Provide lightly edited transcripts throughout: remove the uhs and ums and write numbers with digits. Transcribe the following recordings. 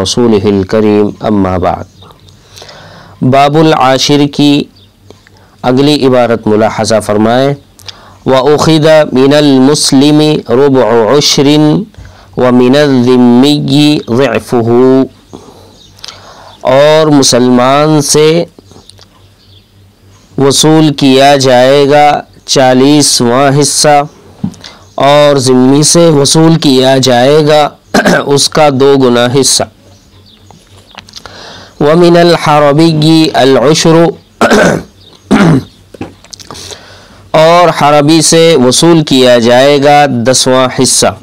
रसूलिहिल करीम अम्मा बाद। बाबुल आशिर की अगली इबारत मुलाहज़ा फरमाएँ। व उखिद मिनल मुस्लिमी रुबउ उश्रिन व मिनल ज़िम्मी ज़िअफ़ुहु, और मुसलमान से वसूल किया जाएगा 40वां हिस्सा और ज़िम्मी से वसूल किया जाएगा उसका 2 गुना हिस्सा। व मिनल हरबी अल उश्र, और हरबी से वसूल किया जाएगा 10वां हिस्सा।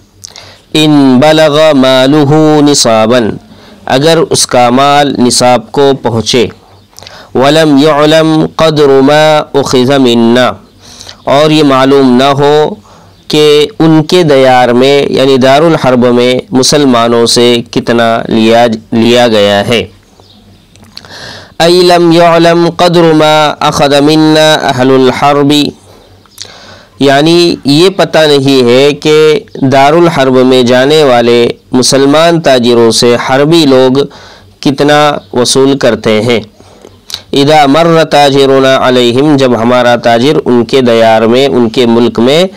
इन बलग मालुहु निसाबन, अगर उसका माल निसाब को पहुँचे। वलम युअलम क़द्रु मा उख़िज़ मिन्ना, और ये मालूम न हो कि उनके दयार में यानी दारुल हर्ब में मुसलमानों से कितना लिया गया है। अयलम युअलम क़द्रु मा अख़ज़ मिन्ना अहलुल हर्बी, यानी ये पता नहीं है कि दारुल हर्ब में जाने वाले मुसलमान ताजिरों से हर्बी लोग कितना वसूल करते हैं। इदा मर्र ताजिरुना अलैहिम, जब हमारा ताजिर उनके दयार में उनके मुल्क में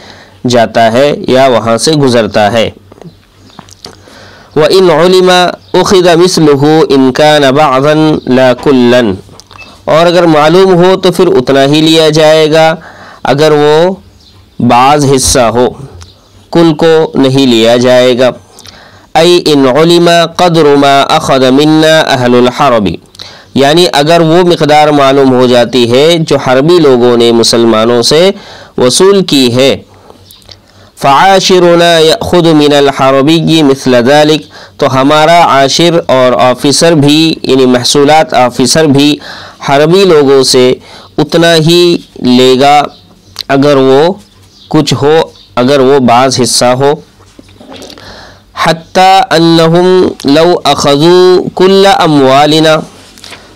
जाता है या वहाँ से गुज़रता है। व इन उलिमा उखिद मिस्लुहु इन कान बअज़न ला कुल्लन, और अगर मालूम हो तो फिर उतना ही लिया जाएगा अगर वो बाज़ हिस्सा हो, कुल को नहीं लिया जाएगा। ऐ इन उलिमा क़द्रु मा अख़ज़ मिन्ना अहलुल हरबी, यानी अगर वो मिक़दार मालूम हो जाती है जो हरबी लोगों ने मुसलमानों से वसूल की है। फ़आशिरुना यअख़ुज़ु मिनल हरबी मिस्ल ज़ालिक, तो हमारा आशिर और ऑफ़िसर भी यानी महसूलात ऑफ़िसर भी हरबी लोगों से उतना ही लेगा अगर वो कुछ हो, अगर वो बाज़ हिस्सा हो। हत्ता अन्नहुम लौ अख़ज़ू कुल्ल अम्वालिना,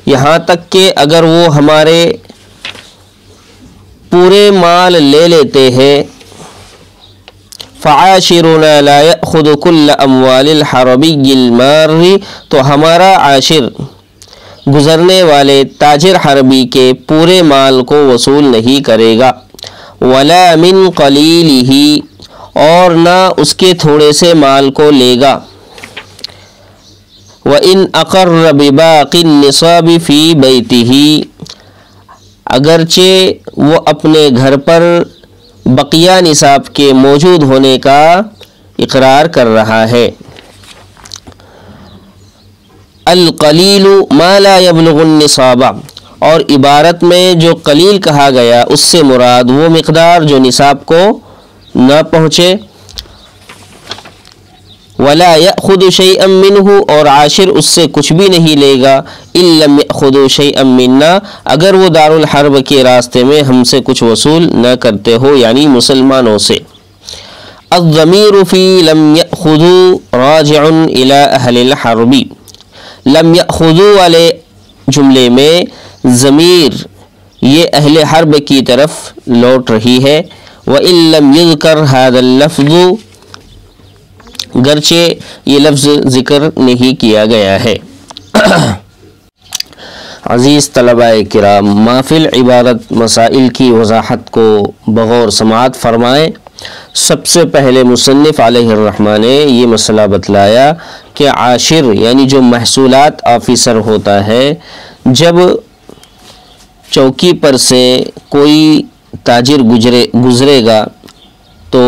यहाँ तक कि अगर वो हमारे पूरे माल ले लेते हैं। फ़आशिरुना ला यअख़ुज़ु कुल्ल अम्वालिल हरबिय्यिल मार्रि, तो हमारा आशिर गुज़रने वाले ताजिर हरबी के पूरे माल को वसूल नहीं करेगा। वला मिन क़लीलिही, और ना उसके थोड़े से माल को लेगा। व इन अक़र्र बिबाक़िन निसाबि फ़ी बैतिही, अगरचे वो अपने घर पर बकिया निसाब के मौजूद होने का इक़रार कर रहा है। अल क़लीलु मा ला यबलुगुन निसाबा, और इबारत में जो कलील कहा गया उससे मुराद वो मिक़दार जो निसाब को न पहुँचे। वला यअख़ुज़ु शैअन मिन्हु, और आशिर उससे कुछ भी नहीं लेगा। इल्लम यअख़ुज़ु शैअन मिन्ना, अगर वो दारुल हर्ब के रास्ते में हमसे कुछ वसूल न करते हो यानी मुसलमानों से। अज़्ज़मीरु फ़ी लम यअख़ुज़ु राजिउन इला अहलिल हर्बी, लम यअख़ुज़ु वाले जुमले में ज़मीर ये अहले हर्ब की तरफ लौट रही है। व इल्लम युज़कर हाज़ल लफ़्ज़ु, गरचे ये लफ्ज़ ज़िक्र नहीं किया गया है। अज़ीज़ तलबाए किराम, माफ़िल इबारत मसाइल की वज़ाहत को बग़ौर समाअत फ़रमाएँ। सबसे पहले मुसन्निफ़ अलैहिर्रहमा ने ये मसला बतलाया कि आशिर यानी जो महसूलात ऑफ़िसर होता है, जब चौकी पर से कोई ताजिर गुज़रेगा तो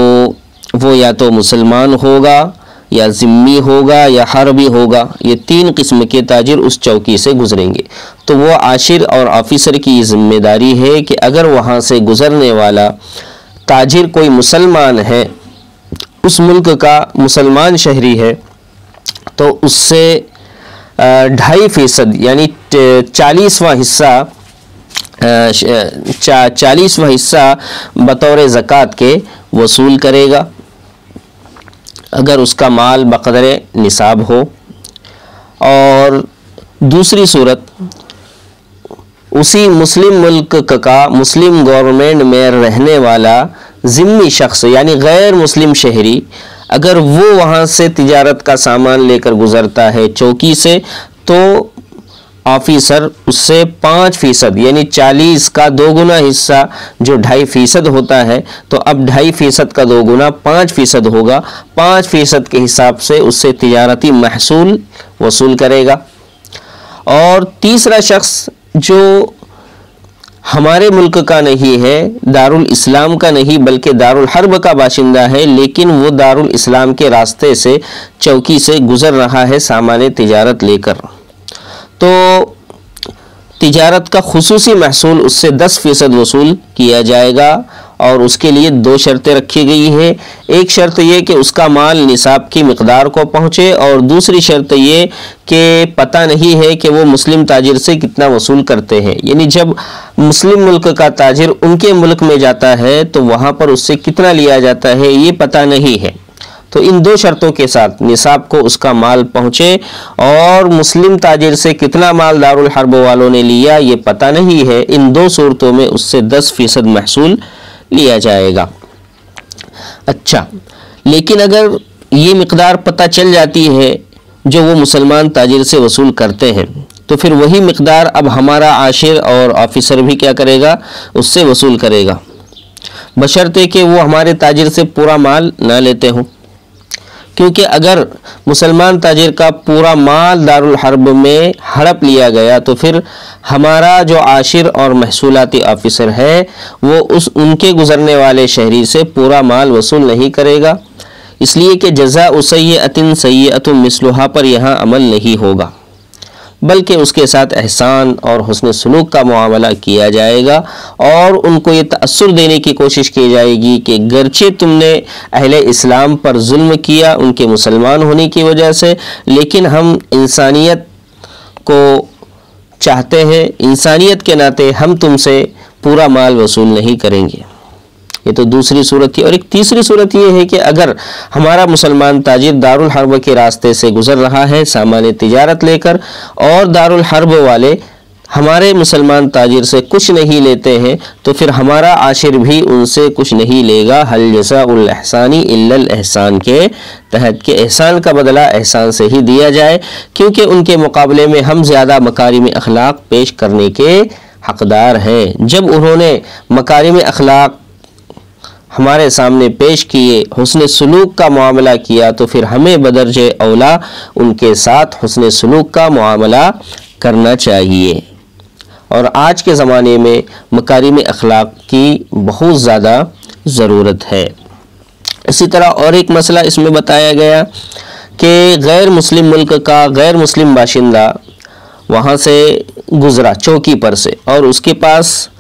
वो या तो मुसलमान होगा या ज़िम्मी होगा या हरबी होगा। ये 3 किस्म के ताजिर उस चौकी से गुज़रेंगे। तो वो आशिर और ऑफ़िसर की ज़िम्मेदारी है कि अगर वहाँ से गुज़रने वाला ताजिर कोई मुसलमान है, उस मुल्क का मुसलमान शहरी है, तो उससे 2.5% यानी 40वां हिस्सा बतौर ज़कात के वसूल करेगा। अगर उसका माल बक़दर निसाब हो। और दूसरी सूरत, उसी मुस्लिम मुल्क का मुस्लिम गवर्नमेंट में रहने वाला ज़िम्मी शख्स यानी गैर मुस्लिम शहरी, अगर वो वहाँ से तिजारत का सामान लेकर गुज़रता है चौकी से, तो ऑफिसर उससे 5% यानी 40 का 2 गुना हिस्सा जो 2.5% होता है, तो अब 2.5% का 2 गुना 5% होगा। 5% के हिसाब से उससे तिजारती महसूल वसूल करेगा। और तीसरा शख्स जो हमारे मुल्क का नहीं है, दारुल इस्लाम का नहीं बल्कि दारुल हर्ब का बाशिंदा है, लेकिन वो दारुल इस्लाम के रास्ते से चौकी से गुज़र रहा है सामान तिजारत लेकर, तो तिजारत का खुसूसी महसूल उससे 10% वसूल किया जाएगा। और उसके लिए 2 शर्तें रखी गई है। एक शर्त ये कि उसका माल निसाब की मिकदार को पहुँचे, और दूसरी शर्त ये कि पता नहीं है कि वो मुस्लिम ताजिर से कितना वसूल करते हैं, यानी जब मुस्लिम मुल्क का ताजिर उनके मुल्क में जाता है तो वहाँ पर उससे कितना लिया जाता है ये पता नहीं है। तो इन 2 शर्तों के साथ निसाब को उसका माल पहुँचे और मुस्लिम ताजिर से कितना माल दारुल हर्ब वालों ने लिया ये पता नहीं है, इन 2 सूरतों में उससे 10% महसूल लिया जाएगा। अच्छा, लेकिन अगर ये मिकदार पता चल जाती है जो वो मुसलमान ताजिर से वसूल करते हैं, तो फिर वही मिकदार अब हमारा आशिर और ऑफिसर भी क्या करेगा, उससे वसूल करेगा, बशर्ते कि वो हमारे ताजिर से पूरा माल ना लेते हों। क्योंकि अगर मुसलमान ताजिर का पूरा माल दारुल हर्ब में हड़प लिया गया तो फिर हमारा जो आशिर और महसूलाती ऑफिसर है वो उनके गुजरने वाले शहरी से पूरा माल वसूल नहीं करेगा, इसलिए कि जज़ाउ सय्यअतिन सय्यअतुम मिस्लुहा पर यहाँ अमल नहीं होगा, बल्कि उसके साथ एहसान और हुस्न सलूक का मुआमला किया जाएगा और उनको ये तअस्सुर देने की कोशिश की जाएगी कि गर्चे तुमने अहले इस्लाम पर जुल्म किया उनके मुसलमान होने की वजह से, लेकिन हम इंसानियत को चाहते हैं, इंसानियत के नाते हम तुमसे पूरा माल वसूल नहीं करेंगे। ये तो दूसरी सूरत थी। और एक तीसरी सूरत ये है कि अगर हमारा मुसलमान ताजिर दारुल हर्ब के रास्ते से गुजर रहा है सामान तिजारत लेकर और दारुल हर्ब वाले हमारे मुसलमान ताजिर से कुछ नहीं लेते हैं, तो फिर हमारा आशिर भी उनसे कुछ नहीं लेगा। हल जज़ाउल एहसानी इल्लल एहसान के तहत के एहसान का बदला एहसान से ही दिया जाए, क्योंकि उनके मुकाबले में हम ज़्यादा मकारिम अखलाक पेश करने के हकदार हैं। जब उन्होंने मकारिम अखलाक हमारे सामने पेश किए, हुस्न सलूक का मामला किया, तो फिर हमें बदरजे औला उनके साथ हुस्न सलूक का मामला करना चाहिए। और आज के ज़माने में मकारिम अखलाक की बहुत ज़्यादा ज़रूरत है। इसी तरह और एक मसला इसमें बताया गया कि गैर मुस्लिम मुल्क का गैर मुस्लिम बाशिंदा वहाँ से गुज़रा चौकी पर से और उसके पास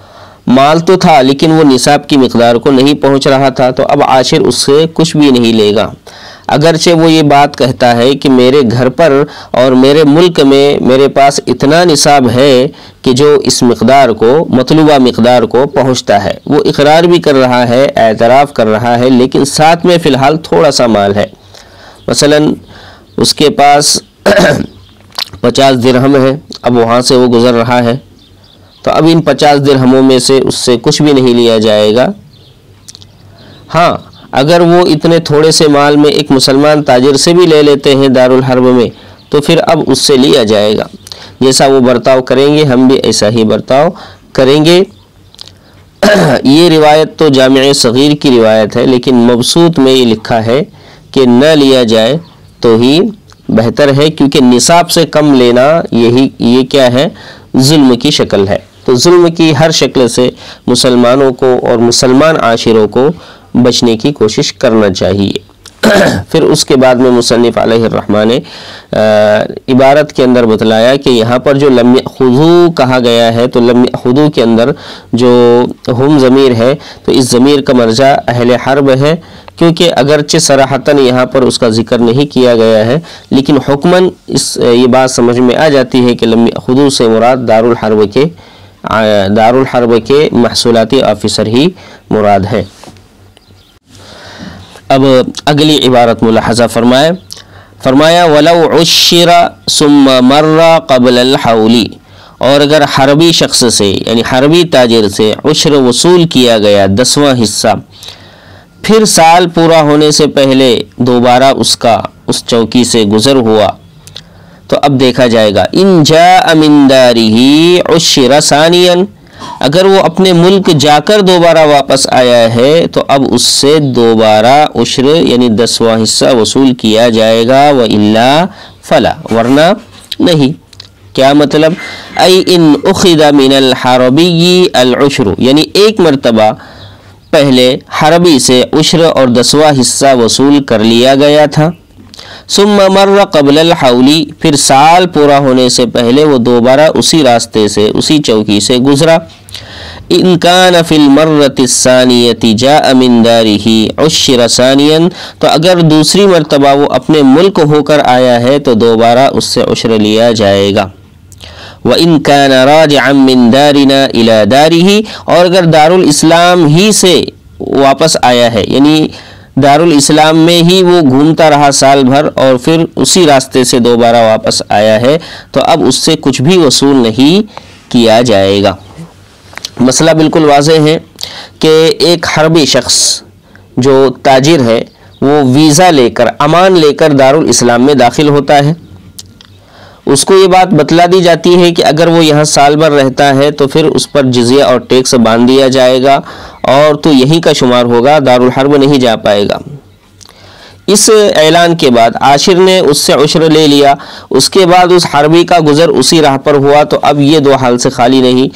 माल तो था लेकिन वो निसाब की मिकदार को नहीं पहुंच रहा था, तो अब आशिर उससे कुछ भी नहीं लेगा। अगरचे वो ये बात कहता है कि मेरे घर पर और मेरे मुल्क में मेरे पास इतना निसाब है कि जो इस मिकदार को मतलूबा मिकदार को पहुंचता है, वो इकरार भी कर रहा है, एतराफ़ कर रहा है, लेकिन साथ में फ़िलहाल थोड़ा सा माल है। मसलन उसके पास 50 दिरहम है, अब वहाँ से वो गुज़र रहा है, तो अब इन 50 दिरहमों में से उससे कुछ भी नहीं लिया जाएगा। हाँ, अगर वो इतने थोड़े से माल में एक मुसलमान ताजिर से भी ले लेते हैं दारुल हर्ब में, तो फिर अब उससे लिया जाएगा। जैसा वो बर्ताव करेंगे हम भी ऐसा ही बर्ताव करेंगे। ये रिवायत तो जामिअ सगीर की रिवायत है, लेकिन मबसूत में ये लिखा है कि न लिया जाए तो ही बेहतर है, क्योंकि निसाब से कम लेना ये क्या है, जुल्म की शक्ल है। तो जुल्म की हर शक्ल से मुसलमानों को और मुसलमान आशिरों को बचने की कोशिश करना चाहिए। फिर उसके बाद में मुसन्निफ अलैहिर्रहमान ने इबारत के अंदर बतलाया कि यहाँ पर जो लम यअख़ुज़ू कहा गया है, तो लम यअख़ुज़ू के अंदर जो हम ज़मीर है, तो इस ज़मीर का मर्जा अहले हर्ब है, क्योंकि अगरचे सराहतन यहाँ पर उसका जिक्र नहीं किया गया है, लेकिन हुक्मन ये बात समझ में आ जाती है कि लम यअख़ुज़ू से मुराद दारुल हर्ब के महसूलाती ऑफिसर ही मुराद है। अब अगली इबारत मुलाहज़ा फरमाया वलौ उश्शिरा सुम्मा मर्रा क़ब्ल अल हौली, और अगर हरबी शख्स से यानी हरबी ताजिर से उश्र वसूल किया गया 10वां हिस्सा, फिर साल पूरा होने से पहले दोबारा उसका उस चौकी से गुज़र हुआ, तो अब देखा जाएगा इन जा मिन दारिही उश्शिरा सानियन, अगर वो अपने मुल्क जाकर दोबारा वापस आया है तो अब उससे दोबारा उश्र यानी 10वां हिस्सा वसूल किया जाएगा, व इल्ला फला, वरना नहीं। क्या मतलब? आई इन उखिदा मिनल हरबी अल उश्र, यानी एक मरतबा पहले हरबी से उश्र और 10वां हिस्सा वसूल कर लिया गया था, सुम्मा मर्रा क़ब्ल अल हौली, फिर साल पूरा होने से पहले वो दोबारा उसी रास्ते से उसी चौकी से गुजरा। इन कान फिल मर्रति सानियति जाअ मिन दारिही उश्शिरा सानियन, तो अगर दूसरी मरतबा वो अपने मुल्क होकर आया है तो दोबारा उससे उश्र लिया जाएगा। व इन कान राजिअन मिन दारिना इला दारिही, और अगर दारुल इस्लाम ही से वापस आया है यानी दारुल इस्लाम में ही वो घूमता रहा साल भर और फिर उसी रास्ते से दोबारा वापस आया है, तो अब उससे कुछ भी वसूल नहीं किया जाएगा। मसला बिल्कुल वाज़ेह है कि एक हरबी शख्स जो ताजिर है वो वीज़ा लेकर अमान लेकर दारुल इस्लाम में दाखिल होता है, उसको ये बात बतला दी जाती है कि अगर वो यहाँ साल भर रहता है तो फिर उस पर जिज़िया और टैक्स बांध दिया जाएगा और तो यहीं का शुमार होगा, दारुल हर्ब नहीं जा पाएगा। इस ऐलान के बाद आशिर ने उससे उश्र ले लिया, उसके बाद उस हरबी का गुज़र उसी राह पर हुआ, तो अब ये दो हाल से खाली नहीं,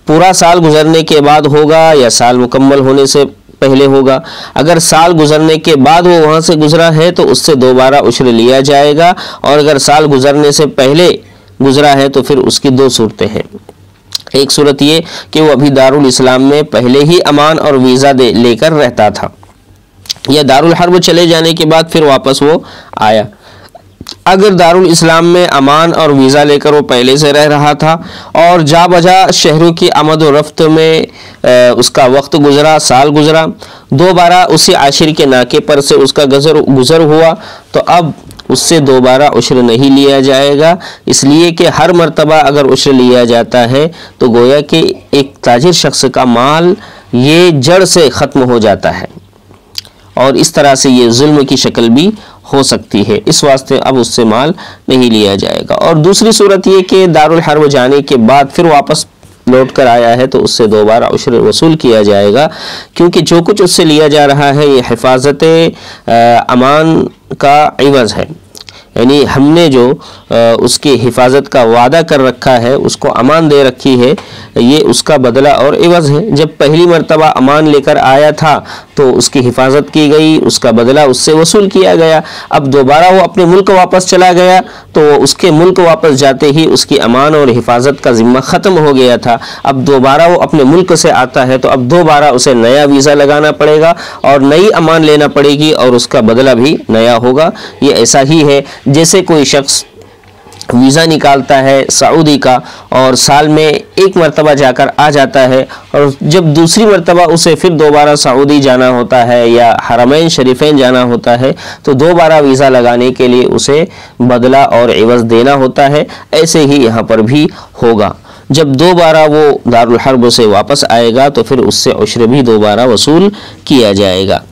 पूरा साल गुजरने के बाद होगा या साल मुकम्मल होने से पहले होगा। अगर साल गुजरने के बाद वो वहाँ से गुजरा है तो उससे दोबारा उश्र लिया जाएगा, और अगर साल गुजरने से पहले गुजरा है तो फिर उसकी दो सूरतें हैं। एक सूरत ये कि वो अभी दारुल इस्लाम में पहले ही अमान और वीज़ा लेकर रहता था, या दारुल हर्ब चले जाने के बाद फिर वापस वो आया। अगर दारुल इस्लाम में अमान और वीज़ा लेकर वो पहले से रह रहा था और जा बजा शहरों की आमद व रफ्त में उसका वक्त गुजरा, साल गुजरा, दोबारा उसी आशिर के नाके पर से उसका गुज़र हुआ, तो अब उससे दोबारा उश्र नहीं लिया जाएगा, इसलिए कि हर मर्तबा अगर उश्र लिया जाता है तो गोया कि एक ताजिर शख्स का माल ये जड़ से ख़त्म हो जाता है और इस तरह से ये जुल्म की शक्ल भी हो सकती है। इस वास्ते अब उससे माल नहीं लिया जाएगा। और दूसरी सूरत ये कि दारुल हर्ब जाने के बाद फिर वापस लौट कर आया है तो उससे दोबारा उश्र वसूल किया जाएगा, क्योंकि जो कुछ उससे लिया जा रहा है ये हिफाजत अमान का इवज़ है, यानी हमने जो उसकी हिफाजत का वादा कर रखा है, उसको अमान दे रखी है, ये उसका बदला और इवज़ है। जब पहली मर्तबा अमान लेकर आया था तो उसकी हिफाजत की गई, उसका बदला उससे वसूल किया गया। अब दोबारा वो अपने मुल्क वापस चला गया तो उसके मुल्क वापस जाते ही उसकी अमान और हिफाजत का ज़िम्मा ख़त्म हो गया था। अब दोबारा वो अपने मुल्क से आता है तो अब दोबारा उसे नया वीज़ा लगाना पड़ेगा और नई अमान लेना पड़ेगी और उसका बदला भी नया होगा। ये ऐसा ही है जैसे कोई शख्स वीज़ा निकालता है सऊदी का और साल में एक मरतबा जाकर आ जाता है, और जब दूसरी मरतबा उसे फिर दोबारा सऊदी जाना होता है या हरमैन शरीफैन जाना होता है तो दोबारा वीज़ा लगाने के लिए उसे बदला और इवज़ देना होता है। ऐसे ही यहाँ पर भी होगा, जब दोबारा वो दारुल हर्ब से वापस आएगा तो फिर उससे उश्र भी दोबारा वसूल किया जाएगा,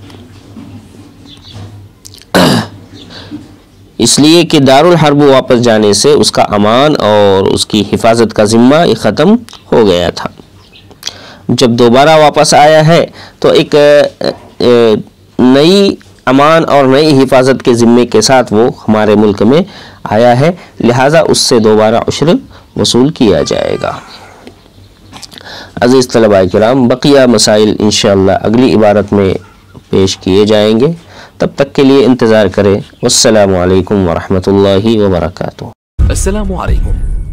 इसलिए कि दारुल हर्ब वापस जाने से उसका अमान और उसकी हिफाजत का ज़िम्मा ख़त्म हो गया था। जब दोबारा वापस आया है तो एक नई अमान और नई हिफाजत के ज़िम्मे के साथ वो हमारे मुल्क में आया है, लिहाजा उससे दोबारा उश्र वसूल किया जाएगा। अज़ीज़ तलबाए किराम, बक़िया मसाइल इंशाअल्लाह अगली इबारत में पेश किए जाएंगे, तब तक के लिए इंतज़ार करें। वस्सलामु अलैकुम वरहमतुल्लाहि वबरकातुहू। अस्सलामु अलैकुम।